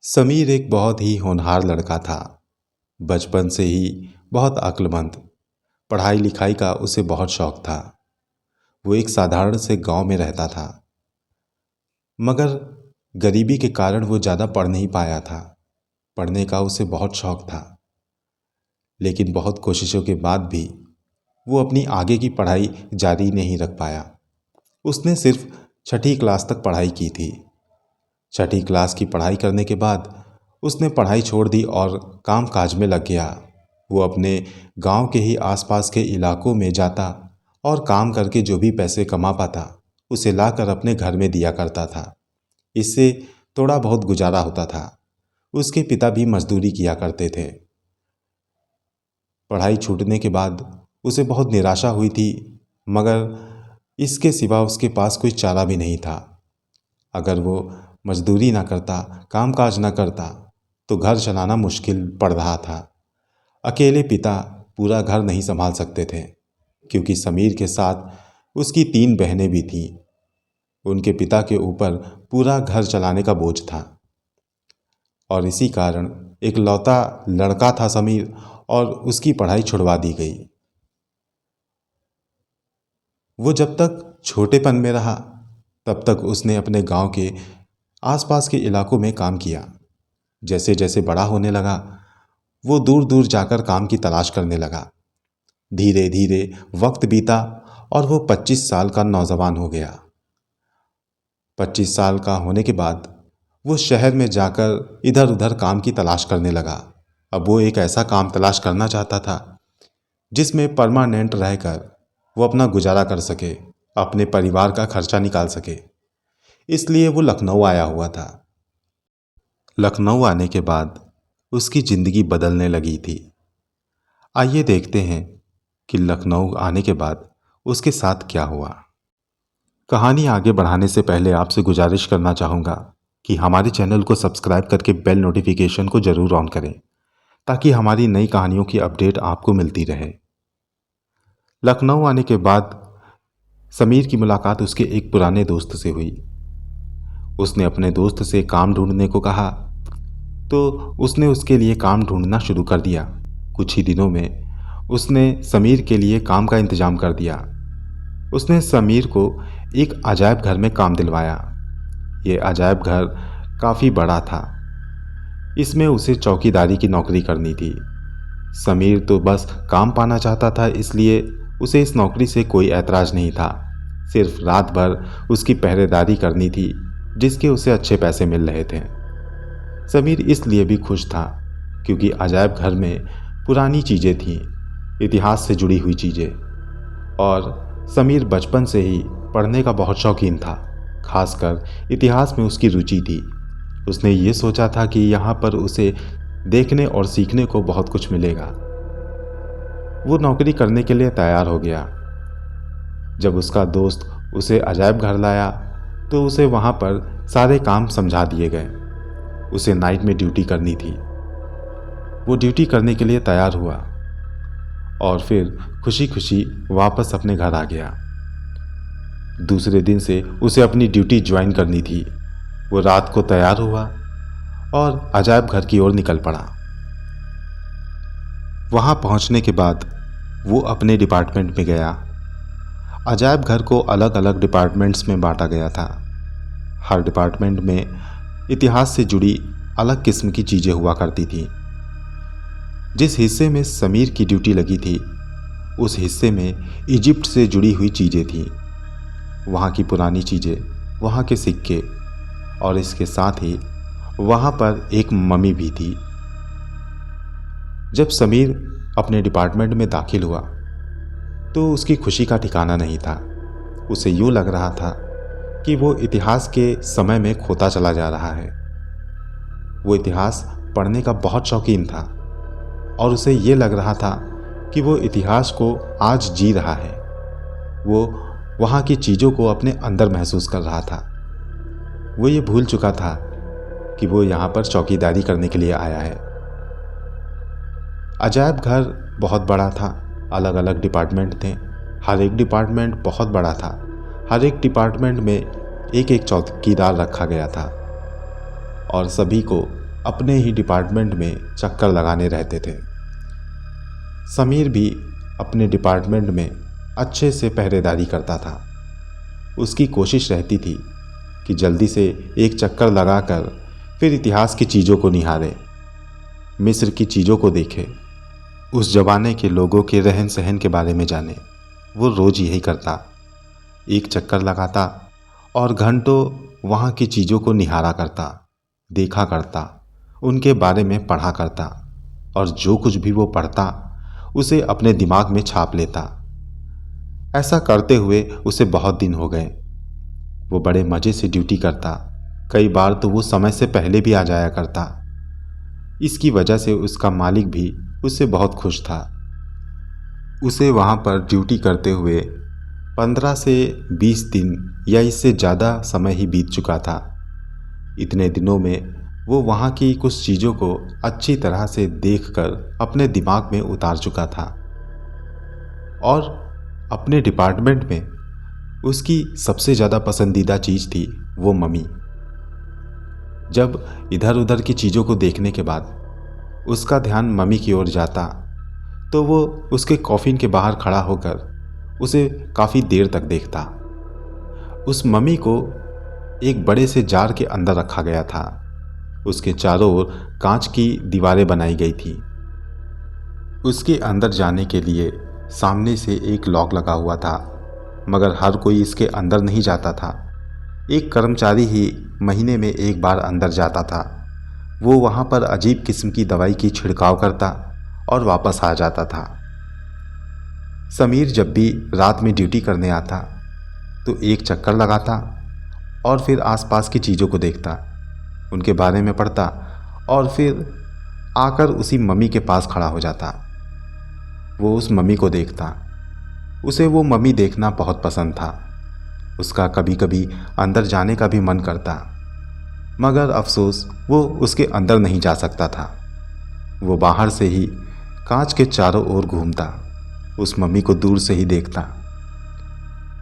समीर एक बहुत ही होनहार लड़का था। बचपन से ही बहुत अक्लमंद। पढ़ाई लिखाई का उसे बहुत शौक था। वो एक साधारण से गांव में रहता था, मगर गरीबी के कारण वो ज़्यादा पढ़ नहीं पाया था। पढ़ने का उसे बहुत शौक था, लेकिन बहुत कोशिशों के बाद भी वो अपनी आगे की पढ़ाई जारी नहीं रख पाया। उसने सिर्फ छठी क्लास तक पढ़ाई की थी। छठी क्लास की पढ़ाई करने के बाद उसने पढ़ाई छोड़ दी और काम काज में लग गया। वो अपने गांव के ही आसपास के इलाकों में जाता और काम करके जो भी पैसे कमा पाता उसे लाकर अपने घर में दिया करता था। इससे थोड़ा बहुत गुजारा होता था। उसके पिता भी मजदूरी किया करते थे। पढ़ाई छूटने के बाद उसे बहुत निराशा हुई थी, मगर इसके सिवा उसके पास कोई चारा भी नहीं था। अगर वो मजदूरी ना करता, कामकाज ना करता, तो घर चलाना मुश्किल पड़ रहा था। अकेले पिता पूरा घर नहीं संभाल सकते थे, क्योंकि समीर के साथ उसकी 3 बहनें भी थीं। उनके पिता के ऊपर पूरा घर चलाने का बोझ था, और इसी कारण एक लौता लड़का था समीर, और उसकी पढ़ाई छुड़वा दी गई। वो जब तक छोटेपन में रहा तब तक उसने अपने गांव के आसपास के इलाकों में काम किया। जैसे जैसे बड़ा होने लगा वो दूर दूर जाकर काम की तलाश करने लगा। धीरे धीरे वक्त बीता और वो 25 साल का नौजवान हो गया। 25 साल का होने के बाद वो शहर में जाकर इधर उधर काम की तलाश करने लगा। अब वो एक ऐसा काम तलाश करना चाहता था जिसमें परमानेंट रहकर वो अपना गुजारा कर सके, अपने परिवार का खर्चा निकाल सके। इसलिए वो लखनऊ आया हुआ था। लखनऊ आने के बाद उसकी ज़िंदगी बदलने लगी थी। आइए देखते हैं कि लखनऊ आने के बाद उसके साथ क्या हुआ। कहानी आगे बढ़ाने से पहले आपसे गुजारिश करना चाहूँगा कि हमारे चैनल को सब्सक्राइब करके बेल नोटिफिकेशन को ज़रूर ऑन करें, ताकि हमारी नई कहानियों की अपडेट आपको मिलती रहे। लखनऊ आने के बाद समीर की मुलाकात उसके एक पुराने दोस्त से हुई। उसने अपने दोस्त से काम ढूंढने को कहा, तो उसने उसके लिए काम ढूंढना शुरू कर दिया। कुछ ही दिनों में उसने समीर के लिए काम का इंतजाम कर दिया। उसने समीर को एक अजायब घर में काम दिलवाया। ये अजायब घर काफ़ी बड़ा था। इसमें उसे चौकीदारी की नौकरी करनी थी। समीर तो बस काम पाना चाहता था, इसलिए उसे इस नौकरी से कोई ऐतराज़ नहीं था। सिर्फ रात भर उसकी पहरेदारी करनी थी, जिसके उसे अच्छे पैसे मिल रहे थे। समीर इसलिए भी खुश था क्योंकि अजायब घर में पुरानी चीज़ें थीं, इतिहास से जुड़ी हुई चीज़ें। और समीर बचपन से ही पढ़ने का बहुत शौकीन था। खासकर इतिहास में उसकी रुचि थी। उसने ये सोचा था कि यहाँ पर उसे देखने और सीखने को बहुत कुछ मिलेगा। वो नौकरी करने के लिए तैयार हो गया। जब उसका दोस्त उसे अजायब घर लाया तो उसे वहाँ पर सारे काम समझा दिए गए। उसे नाइट में ड्यूटी करनी थी। वो ड्यूटी करने के लिए तैयार हुआ और फिर खुशी खुशी वापस अपने घर आ गया। दूसरे दिन से उसे अपनी ड्यूटी ज्वाइन करनी थी। वो रात को तैयार हुआ और अजायब घर की ओर निकल पड़ा। वहाँ पहुँचने के बाद वो अपने डिपार्टमेंट में गया। अजायब घर को अलग अलग डिपार्टमेंट्स में बांटा गया था। हर डिपार्टमेंट में इतिहास से जुड़ी अलग किस्म की चीज़ें हुआ करती थी। जिस हिस्से में समीर की ड्यूटी लगी थी उस हिस्से में इजिप्ट से जुड़ी हुई चीज़ें थीं। वहाँ की पुरानी चीज़ें, वहाँ के सिक्के, और इसके साथ ही वहाँ पर एक मम्मी भी थी। जब समीर अपने डिपार्टमेंट में दाखिल हुआ तो उसकी खुशी का ठिकाना नहीं था। उसे यूँ लग रहा था कि वो इतिहास के समय में खोता चला जा रहा है। वो इतिहास पढ़ने का बहुत शौकीन था और उसे ये लग रहा था कि वो इतिहास को आज जी रहा है। वो वहाँ की चीज़ों को अपने अंदर महसूस कर रहा था। वो ये भूल चुका था कि वो यहाँ पर चौकीदारी करने के लिए आया है। अजायब घर बहुत बड़ा था। अलग अलग डिपार्टमेंट थे। हर एक डिपार्टमेंट बहुत बड़ा था। हर एक डिपार्टमेंट में एक एक चौकीदार रखा गया था और सभी को अपने ही डिपार्टमेंट में चक्कर लगाने रहते थे। समीर भी अपने डिपार्टमेंट में अच्छे से पहरेदारी करता था। उसकी कोशिश रहती थी कि जल्दी से एक चक्कर लगाकर फिर इतिहास की चीज़ों को निहारे, मिस्र की चीज़ों को देखे, उस ज़माने के लोगों के रहन सहन के बारे में जाने। वो रोज़ यही करता, एक चक्कर लगाता और घंटों वहाँ की चीज़ों को निहारा करता, देखा करता, उनके बारे में पढ़ा करता और जो कुछ भी वो पढ़ता उसे अपने दिमाग में छाप लेता। ऐसा करते हुए उसे बहुत दिन हो गए। वो बड़े मज़े से ड्यूटी करता, कई बार तो वो समय से पहले भी आ जाया करता। इसकी वजह से उसका मालिक भी उससे बहुत खुश था। उसे वहाँ पर ड्यूटी करते हुए 15 से 20 दिन या इससे ज़्यादा समय ही बीत चुका था। इतने दिनों में वो वहाँ की कुछ चीज़ों को अच्छी तरह से देखकर अपने दिमाग में उतार चुका था और अपने डिपार्टमेंट में उसकी सबसे ज़्यादा पसंदीदा चीज़ थी वो मम्मी। जब इधर उधर की चीज़ों को देखने के बाद उसका ध्यान मम्मी की ओर जाता तो वो उसके कॉफिन के बाहर खड़ा होकर उसे काफ़ी देर तक देखता। उस मम्मी को एक बड़े से जार के अंदर रखा गया था। उसके चारों ओर कांच की दीवारें बनाई गई थी। उसके अंदर जाने के लिए सामने से एक लॉक लगा हुआ था, मगर हर कोई इसके अंदर नहीं जाता था। एक कर्मचारी ही महीने में एक बार अंदर जाता था। वो वहाँ पर अजीब किस्म की दवाई की छिड़काव करता और वापस आ जाता था। समीर जब भी रात में ड्यूटी करने आता तो एक चक्कर लगाता और फिर आसपास की चीज़ों को देखता, उनके बारे में पढ़ता और फिर आकर उसी मम्मी के पास खड़ा हो जाता। वो उस मम्मी को देखता। उसे वो मम्मी देखना बहुत पसंद था। उसका कभी कभी अंदर जाने का भी मन करता, मगर अफसोस वो उसके अंदर नहीं जा सकता था। वो बाहर से ही कांच के चारों ओर घूमता, उस मम्मी को दूर से ही देखता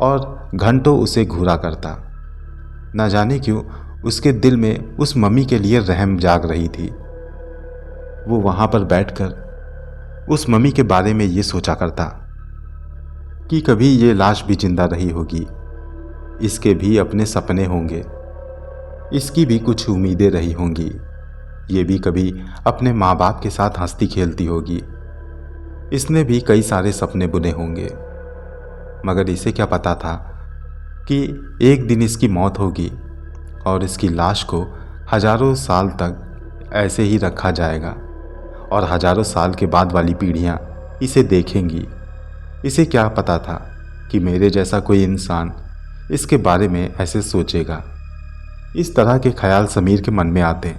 और घंटों उसे घूरा करता। न जाने क्यों उसके दिल में उस मम्मी के लिए रहम जाग रही थी। वो वहाँ पर बैठकर उस मम्मी के बारे में ये सोचा करता कि कभी ये लाश भी जिंदा रही होगी, इसके भी अपने सपने होंगे, इसकी भी कुछ उम्मीदें रही होंगी, ये भी कभी अपने माँ बाप के साथ हंसती खेलती होगी, इसने भी कई सारे सपने बुने होंगे। मगर इसे क्या पता था कि एक दिन इसकी मौत होगी और इसकी लाश को हजारों साल तक ऐसे ही रखा जाएगा और हजारों साल के बाद वाली पीढ़ियाँ इसे देखेंगी। इसे क्या पता था कि मेरे जैसा कोई इंसान इसके बारे में ऐसे सोचेगा। इस तरह के ख्याल समीर के मन में आते।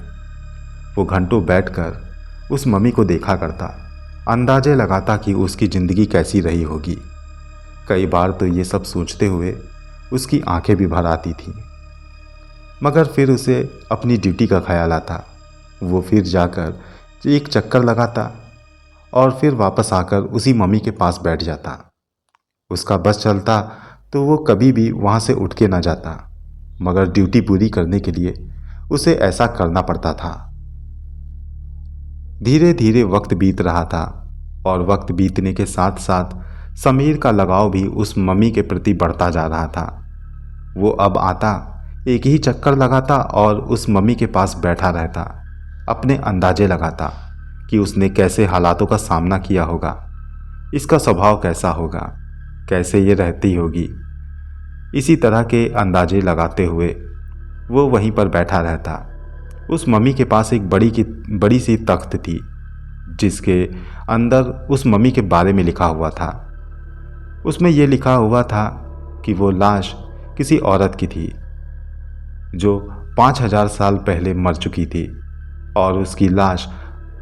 वो घंटों बैठकर उस मम्मी को देखा करता, अंदाजे लगाता कि उसकी ज़िंदगी कैसी रही होगी। कई बार तो ये सब सोचते हुए उसकी आंखें भी भर आती थीं। मगर फिर उसे अपनी ड्यूटी का ख्याल आता। वो फिर जाकर एक चक्कर लगाता और फिर वापस आकर उसी मम्मी के पास बैठ जाता। उसका बस चलता तो वो कभी भी वहाँ से उठ के ना जाता, मगर ड्यूटी पूरी करने के लिए उसे ऐसा करना पड़ता था। धीरे धीरे वक्त बीत रहा था और वक्त बीतने के साथ साथ समीर का लगाव भी उस मम्मी के प्रति बढ़ता जा रहा था। वो अब आता, एक ही चक्कर लगाता और उस मम्मी के पास बैठा रहता, अपने अंदाजे लगाता कि उसने कैसे हालातों का सामना किया होगा, इसका स्वभाव कैसा होगा, कैसे ये रहती होगी। इसी तरह के अंदाजे लगाते हुए वो वहीं पर बैठा रहता। उस मम्मी के पास एक बड़ी सी तख्त थी जिसके अंदर उस मम्मी के बारे में लिखा हुआ था। उसमें यह लिखा हुआ था कि वो लाश किसी औरत की थी जो 5000 साल पहले मर चुकी थी और उसकी लाश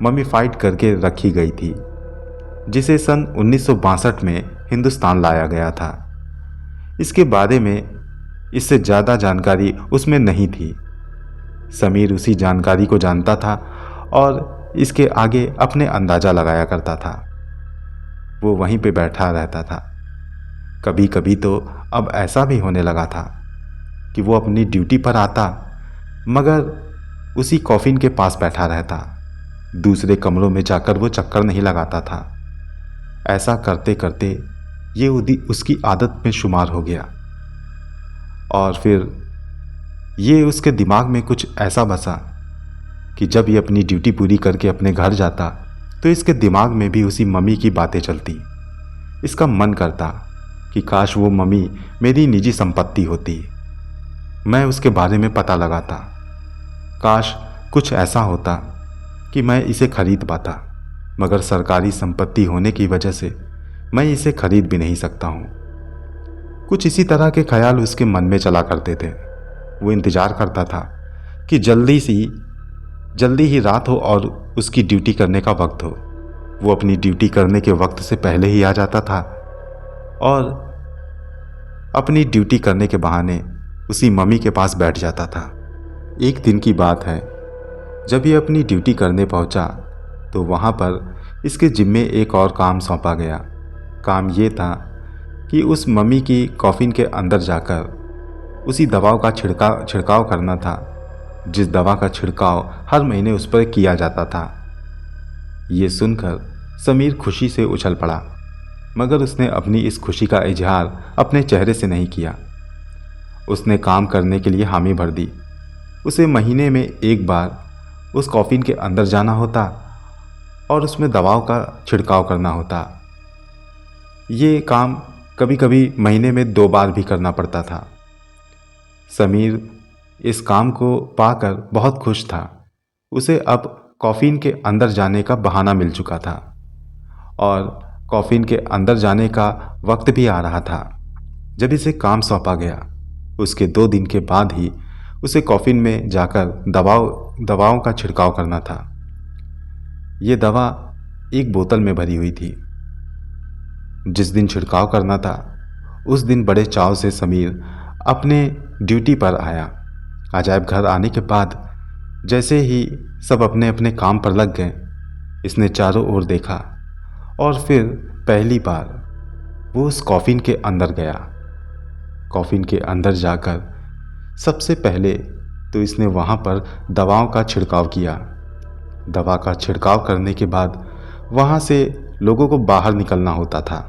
मम्मीफाइड करके रखी गई थी, जिसे सन 1962 में हिंदुस्तान लाया गया था। इसके बारे में इससे ज़्यादा जानकारी उसमें नहीं थी। समीर उसी जानकारी को जानता था और इसके आगे अपने अंदाज़ा लगाया करता था। वो वहीं पे बैठा रहता था। कभी कभी तो अब ऐसा भी होने लगा था कि वो अपनी ड्यूटी पर आता, मगर उसी कॉफिन के पास बैठा रहता। दूसरे कमरों में जाकर वो चक्कर नहीं लगाता था। ऐसा करते करते ये उसकी आदत में शुमार हो गया। और फिर ये उसके दिमाग में कुछ ऐसा बसा कि जब ये अपनी ड्यूटी पूरी करके अपने घर जाता तो इसके दिमाग में भी उसी मम्मी की बातें चलती। इसका मन करता कि काश वो मम्मी मेरी निजी संपत्ति होती, मैं उसके बारे में पता लगाता। काश कुछ ऐसा होता कि मैं इसे खरीद पाता, मगर सरकारी संपत्ति होने की वजह से मैं इसे खरीद भी नहीं सकता हूँ। कुछ इसी तरह के ख्याल उसके मन में चला करते थे। वो इंतज़ार करता था कि जल्दी ही रात हो और उसकी ड्यूटी करने का वक्त हो। वो अपनी ड्यूटी करने के वक्त से पहले ही आ जाता था और अपनी ड्यूटी करने के बहाने उसी मम्मी के पास बैठ जाता था। एक दिन की बात है, जब ये अपनी ड्यूटी करने पहुंचा तो वहाँ पर इसके जिम्मे एक और काम सौंपा गया। काम ये था कि उस मम्मी की कॉफिन के अंदर जाकर उसी दवाओं का छिड़काव करना था, जिस दवा का छिड़काव हर महीने उस पर किया जाता था। ये सुनकर समीर खुशी से उछल पड़ा, मगर उसने अपनी इस खुशी का इजहार अपने चेहरे से नहीं किया। उसने काम करने के लिए हामी भर दी। उसे महीने में एक बार उस कॉफिन के अंदर जाना होता और उसमें दवाओं का छिड़काव करना होता। ये काम कभी कभी महीने में 2 बार भी करना पड़ता था। समीर इस काम को पाकर बहुत खुश था। उसे अब कॉफिन के अंदर जाने का बहाना मिल चुका था और कॉफिन के अंदर जाने का वक्त भी आ रहा था। जब इसे काम सौंपा गया उसके 2 दिन के बाद ही उसे कॉफिन में जाकर दवाओं का छिड़काव करना था। ये दवा एक बोतल में भरी हुई थी। जिस दिन छिड़काव करना था उस दिन बड़े चाव से समीर अपने ड्यूटी पर आया। अजायब घर आने के बाद जैसे ही सब अपने अपने काम पर लग गए, इसने चारों ओर देखा और फिर पहली बार वो उस कॉफिन के अंदर गया। कॉफिन के अंदर जाकर सबसे पहले तो इसने वहाँ पर दवाओं का छिड़काव किया। दवा का छिड़काव करने के बाद वहाँ से लोगों को बाहर निकलना होता था।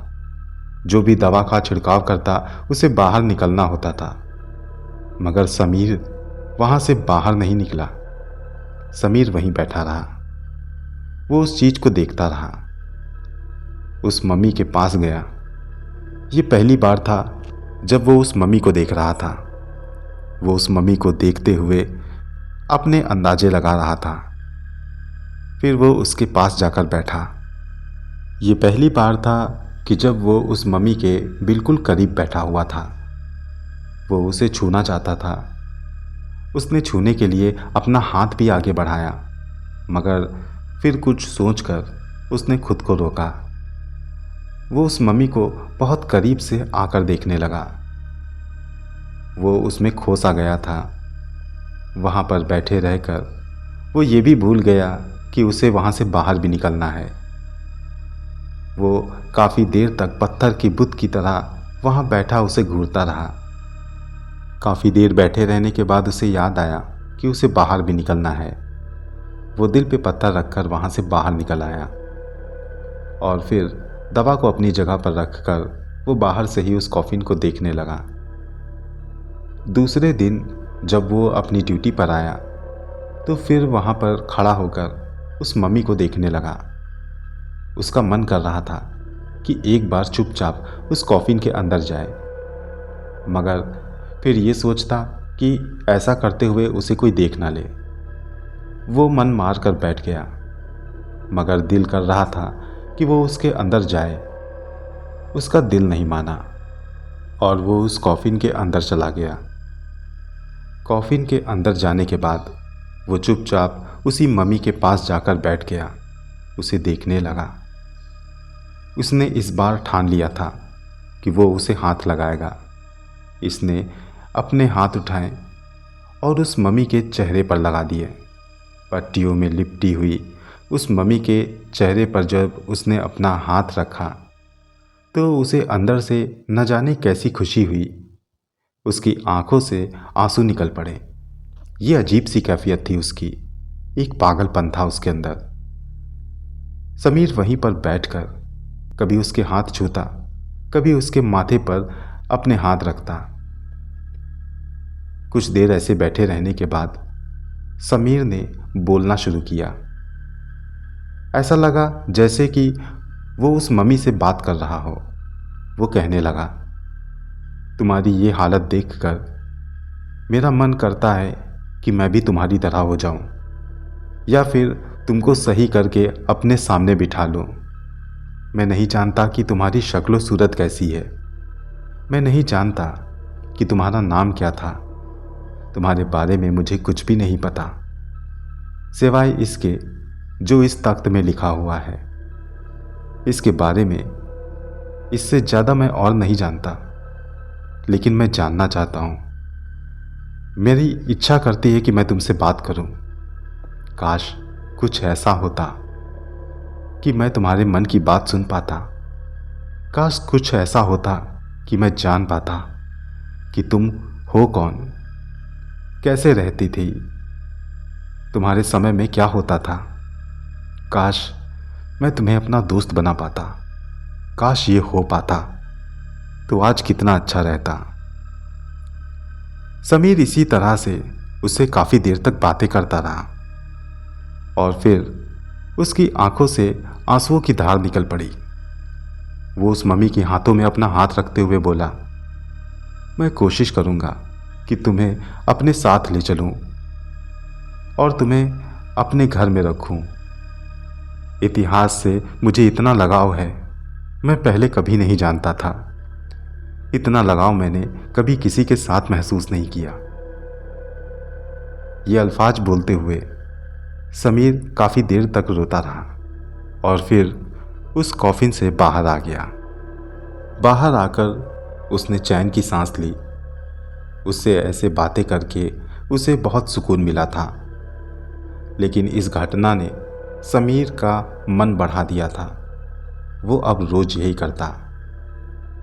जो भी दवा का छिड़काव करता उसे बाहर निकलना होता था, मगर समीर वहाँ से बाहर नहीं निकला। समीर वहीं बैठा रहा। वो उस चीज़ को देखता रहा। उस मम्मी के पास गया। ये पहली बार था जब वो उस मम्मी को देख रहा था। वो उस मम्मी को देखते हुए अपने अंदाजे लगा रहा था। फिर वो उसके पास जाकर बैठा। ये पहली बार था कि जब वो उस मम्मी के बिल्कुल करीब बैठा हुआ था। वो उसे छूना चाहता था। उसने छूने के लिए अपना हाथ भी आगे बढ़ाया, मगर फिर कुछ सोचकर उसने खुद को रोका। वो उस मम्मी को बहुत करीब से आकर देखने लगा। वो उसमें खो सा गया था। वहाँ पर बैठे रहकर वो ये भी भूल गया कि उसे वहाँ से बाहर भी निकलना है। वो काफ़ी देर तक पत्थर की बुत की तरह वहाँ बैठा उसे घूरता रहा। काफ़ी देर बैठे रहने के बाद उसे याद आया कि उसे बाहर भी निकलना है। वो दिल पे पत्थर रखकर वहाँ से बाहर निकल आया और फिर दवा को अपनी जगह पर रखकर वो बाहर से ही उस कॉफिन को देखने लगा। दूसरे दिन जब वो अपनी ड्यूटी पर आया तो फिर वहाँ पर खड़ा होकर उस मम्मी को देखने लगा। उसका मन कर रहा था कि एक बार चुपचाप उस कॉफिन के अंदर जाए, मगर फिर ये सोचता कि ऐसा करते हुए उसे कोई देख ना ले। वो मन मार कर बैठ गया, मगर दिल कर रहा था कि वो उसके अंदर जाए। उसका दिल नहीं माना और वो उस कॉफिन के अंदर चला गया। कॉफिन के अंदर जाने के बाद वो चुपचाप उसी मम्मी के पास जाकर बैठ गया। उसे देखने लगा। उसने इस बार ठान लिया था कि वो उसे हाथ लगाएगा। इसने अपने हाथ उठाए और उस मम्मी के चेहरे पर लगा दिए। पट्टियों में लिपटी हुई उस मम्मी के चेहरे पर जब उसने अपना हाथ रखा तो उसे अंदर से न जाने कैसी खुशी हुई। उसकी आंखों से आंसू निकल पड़े। ये अजीब सी कैफियत थी उसकी, एक पागलपन था उसके अंदर। समीर वहीं पर बैठकर कभी उसके हाथ छूता, कभी उसके माथे पर अपने हाथ रखता। कुछ देर ऐसे बैठे रहने के बाद समीर ने बोलना शुरू किया। ऐसा लगा जैसे कि वो उस मम्मी से बात कर रहा हो। वो कहने लगा, तुम्हारी ये हालत देखकर मेरा मन करता है कि मैं भी तुम्हारी तरह हो जाऊं, या फिर तुमको सही करके अपने सामने बिठा लूं। मैं नहीं जानता कि तुम्हारी शक्ल सूरत कैसी है। मैं नहीं जानता कि तुम्हारा नाम क्या था। तुम्हारे बारे में मुझे कुछ भी नहीं पता, सिवाय इसके जो इस तख्त में लिखा हुआ है। इसके बारे में इससे ज़्यादा मैं और नहीं जानता, लेकिन मैं जानना चाहता हूँ। मेरी इच्छा करती है कि मैं तुमसे बात करूँ। काश कुछ ऐसा होता कि मैं तुम्हारे मन की बात सुन पाता। काश कुछ ऐसा होता कि मैं जान पाता कि तुम हो कौन, कैसे रहती थी, तुम्हारे समय में क्या होता था। काश मैं तुम्हें अपना दोस्त बना पाता। काश ये हो पाता तो आज कितना अच्छा रहता। समीर इसी तरह से उससे काफ़ी देर तक बातें करता रहा और फिर उसकी आंखों से आंसुओं की धार निकल पड़ी। वो उस मम्मी के हाथों में अपना हाथ रखते हुए बोला, मैं कोशिश करूँगा कि तुम्हें अपने साथ ले चलूँ और तुम्हें अपने घर में रखूँ। इतिहास से मुझे इतना लगाव है, मैं पहले कभी नहीं जानता था। इतना लगाव मैंने कभी किसी के साथ महसूस नहीं किया। ये अल्फाज बोलते हुए समीर काफ़ी देर तक रोता रहा और फिर उस कॉफिन से बाहर आ गया। बाहर आकर उसने चैन की सांस ली। उससे ऐसे बातें करके उसे बहुत सुकून मिला था। लेकिन इस घटना ने समीर का मन बढ़ा दिया था। वो अब रोज़ यही करता।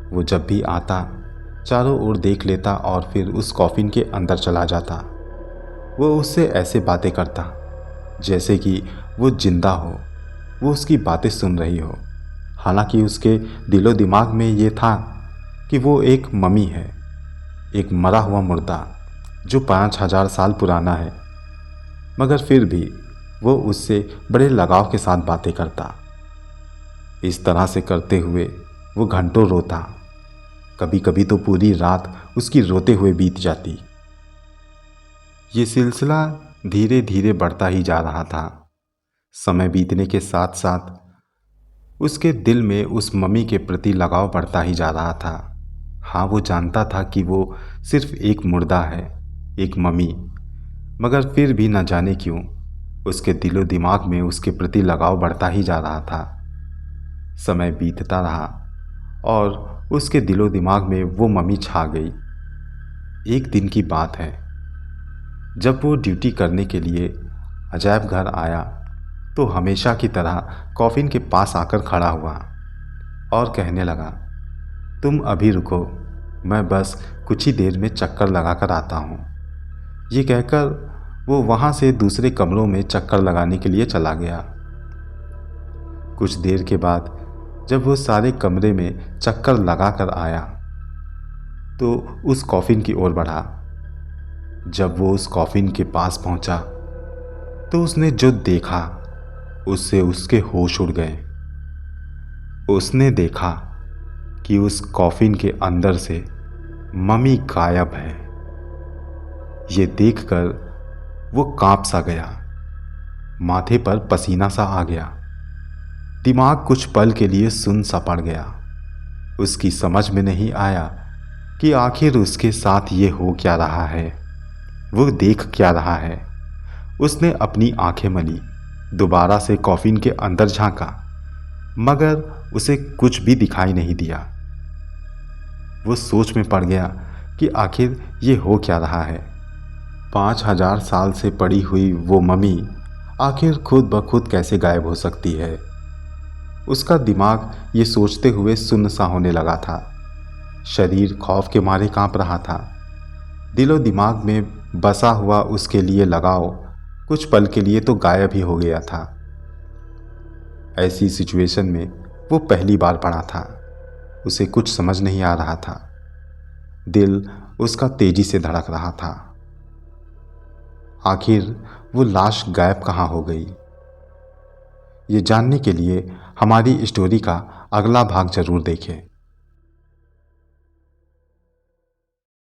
वो जब भी आता चारों ओर देख लेता और फिर उस कॉफिन के अंदर चला जाता। वो उससे ऐसे बातें करता जैसे कि वो जिंदा हो, वो उसकी बातें सुन रही हो। हालांकि उसके दिलो दिमाग में ये था कि वो एक मम्मी है, एक मरा हुआ मुर्दा जो 5000 साल पुराना है, मगर फिर भी वो उससे बड़े लगाव के साथ बातें करता। इस तरह से करते हुए वो घंटों रोता। कभी कभी तो पूरी रात उसकी रोते हुए बीत जाती। ये सिलसिला धीरे धीरे बढ़ता ही जा रहा था। समय बीतने के साथ साथ उसके दिल में उस मम्मी के प्रति लगाव बढ़ता ही जा रहा था। हाँ, वो जानता था कि वो सिर्फ एक मुर्दा है, एक मम्मी, मगर फिर भी न जाने क्यों उसके दिलो दिमाग में उसके प्रति लगाव बढ़ता ही जा रहा था। समय बीतता रहा और उसके दिलो दिमाग में वो मम्मी छा गई। एक दिन की बात है, जब वो ड्यूटी करने के लिए अजायब घर आया तो हमेशा की तरह कॉफिन के पास आकर खड़ा हुआ और कहने लगा, तुम अभी रुको, मैं बस कुछ ही देर में चक्कर लगा कर आता हूँ। ये कहकर वो वहाँ से दूसरे कमरों में चक्कर लगाने के लिए चला गया। कुछ देर के बाद जब वो सारे कमरे में चक्कर लगा कर आया तो उस कॉफिन की ओर बढ़ा। जब वो उस कॉफिन के पास पहुंचा तो उसने जो देखा उससे उसके होश उड़ गए। उसने देखा कि उस कॉफिन के अंदर से मम्मी गायब है। ये देखकर वो कांप सा गया, माथे पर पसीना सा आ गया, दिमाग कुछ पल के लिए सुन सा पड़ गया। उसकी समझ में नहीं आया कि आखिर उसके साथ ये हो क्या रहा है, वो देख क्या रहा है। उसने अपनी आंखें मली, दोबारा से कॉफिन के अंदर झांका, मगर उसे कुछ भी दिखाई नहीं दिया। वो सोच में पड़ गया कि आखिर ये हो क्या रहा है। 5000 साल से पड़ी हुई वो मम्मी आखिर खुद ब खुद कैसे गायब हो सकती है। उसका दिमाग ये सोचते हुए सुन्न सा होने लगा था। शरीर खौफ के मारे कांप रहा था। दिलो दिमाग में बसा हुआ उसके लिए लगाव कुछ पल के लिए तो गायब ही हो गया था। ऐसी सिचुएशन में वो पहली बार पड़ा था। उसे कुछ समझ नहीं आ रहा था। दिल उसका तेजी से धड़क रहा था। आखिर वो लाश गायब कहाँ हो गई? ये जानने के लिए हमारी स्टोरी का अगला भाग जरूर देखें।